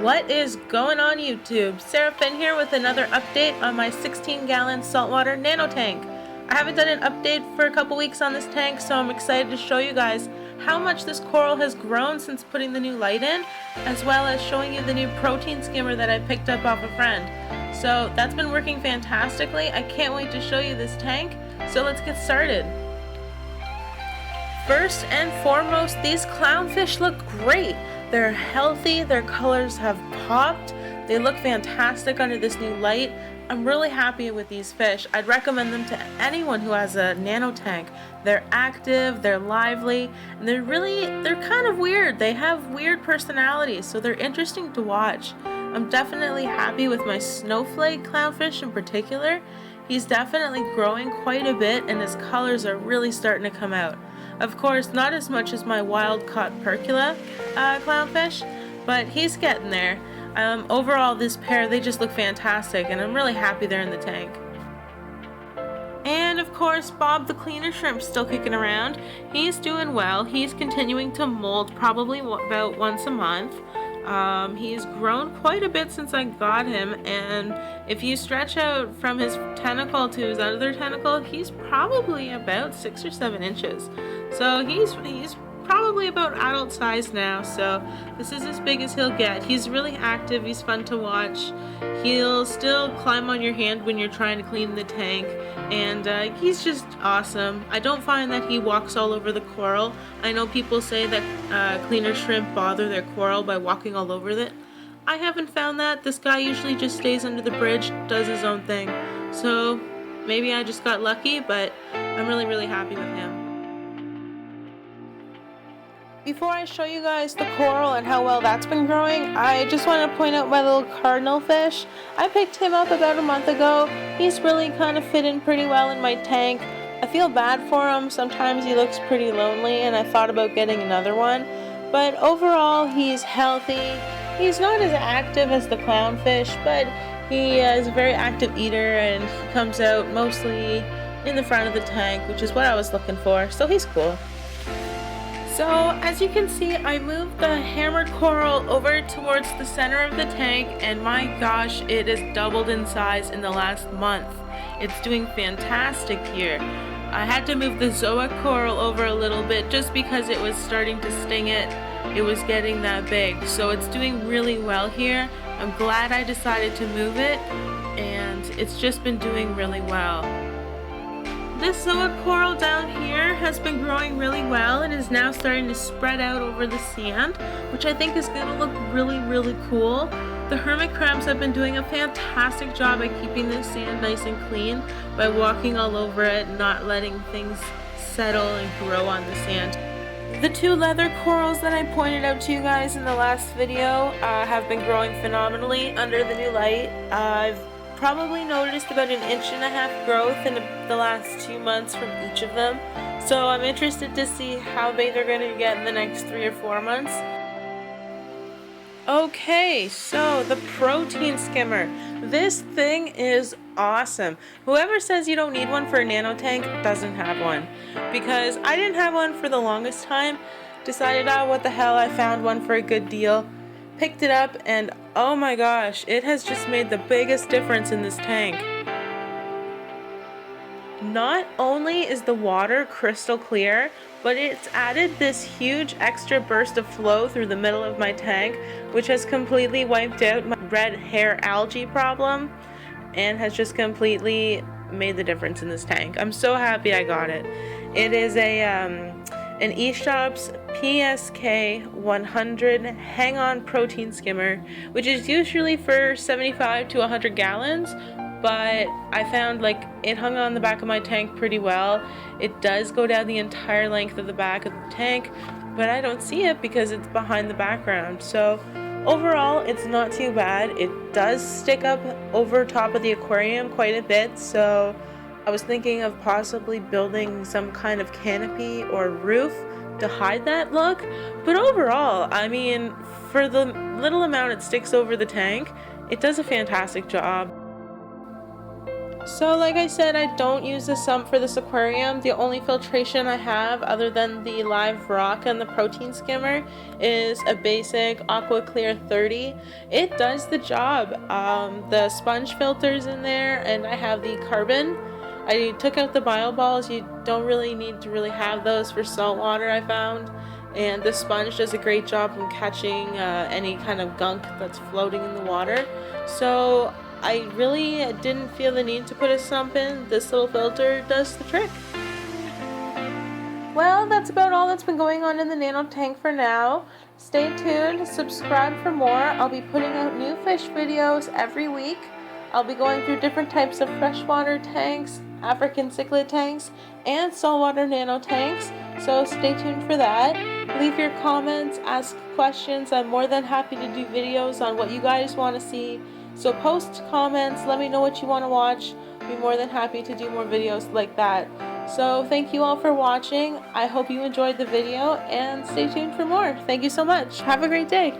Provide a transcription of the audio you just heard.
What is going on YouTube? Seraphine here with another update on my 16-gallon saltwater nano tank. I haven't done an update for a couple weeks on this tank, so I'm excited to show you guys how much this coral has grown since putting the new light in, as well as showing you the new protein skimmer that I picked up off a friend. So that's been working fantastically. I can't wait to show you this tank, so let's get started. First and foremost, these clownfish look great. They're healthy, their colors have popped, they look fantastic under this new light. I'm really happy with these fish. I'd recommend them to anyone who has a nano tank. They're active, they're lively, and they're kind of weird. They have weird personalities, so they're interesting to watch. I'm definitely happy with my snowflake clownfish in particular. He's definitely growing quite a bit and his colors are really starting to come out. Of course, not as much as my wild-caught percula clownfish, but he's getting there. Overall, this pair, they just look fantastic, and I'm really happy they're in the tank. And of course, Bob the cleaner shrimp's still kicking around. He's doing well. He's continuing to molt probably about once a month. He's grown quite a bit since I got him, and if you stretch out from his tentacle to his other tentacle, he's probably about 6 or 7 inches. So he's probably about adult size now, so this is as big as he'll get. He's really active, he's fun to watch. He'll still climb on your hand when you're trying to clean the tank, and he's just awesome. I don't find that he walks all over the coral. I know people say that cleaner shrimp bother their coral by walking all over it. I haven't found that. This guy usually just stays under the bridge, does his own thing. So maybe I just got lucky, but I'm really happy with him. Before I show you guys the coral and how well that's been growing, I just want to point out my little cardinal fish. I picked him up about a month ago. He's really kind of fit in pretty well in my tank. I feel bad for him. Sometimes he looks pretty lonely and I thought about getting another one. But overall, he's healthy. He's not as active as the clownfish, but he is a very active eater and he comes out mostly in the front of the tank, which is what I was looking for. So he's cool. So, as you can see, I moved the hammered coral over towards the center of the tank, and my gosh, it has doubled in size in the last month. It's doing fantastic here. I had to move the zoa coral over a little bit just because it was starting to sting it. It was getting that big, so it's doing really well here. I'm glad I decided to move it, and it's just been doing really well. This zoa coral down here has been growing really well and is now starting to spread out over the sand, which I think is going to look really cool. The hermit crabs have been doing a fantastic job at keeping the sand nice and clean by walking all over it, not letting things settle and grow on the sand. The 2 leather corals that I pointed out to you guys in the last video have been growing phenomenally under the new light. I've probably noticed about 1.5 inch growth in the last 2 months from each of them, so I'm interested to see how big they're going to get in the next 3 or 4 months. Okay, so the protein skimmer. This thing is awesome. Whoever says you don't need one for a nano tank doesn't have one, because I didn't have one for the longest time. Decided, oh, what the hell, I found one for a good deal. Picked it up and oh my gosh, it has just made the biggest difference in this tank. Not only is the water crystal clear, but it's added this huge extra burst of flow through the middle of my tank, which has completely wiped out my red hair algae problem and has just completely made the difference in this tank. I'm so happy I got it. It is an Eshopps PSK-100H hang-on protein skimmer, which is usually for 75 to 100 gallons, but I found like it hung on the back of my tank pretty well. It does go down the entire length of the back of the tank, but I don't see it because it's behind the background. So overall, it's not too bad. It does stick up over top of the aquarium quite a bit, so I was thinking of possibly building some kind of canopy or roof to hide that look, but overall, I mean, for the little amount it sticks over the tank, it does a fantastic job. So like I said, I don't use the sump for this aquarium. The only filtration I have other than the live rock and the protein skimmer is a basic Aqua Clear 30. It does the job. The sponge filter's in there, and I have the carbon. I took out the bio balls. You don't really need to have those for saltwater, I found. And the sponge does a great job in catching any kind of gunk that's floating in the water. So I really didn't feel the need to put a sump in. This little filter does the trick. Well, that's about all that's been going on in the nano tank for now. Stay tuned, subscribe for more. I'll be putting out new fish videos every week. I'll be going through different types of freshwater tanks, African cichlid tanks, and saltwater nano tanks. So stay tuned for that. Leave your comments, ask questions. I'm more than happy to do videos on what you guys want to see. So post comments, let me know what you want to watch. I'll be more than happy to do more videos like that. So thank you all for watching. I hope you enjoyed the video and stay tuned for more. Thank you so much. Have a great day.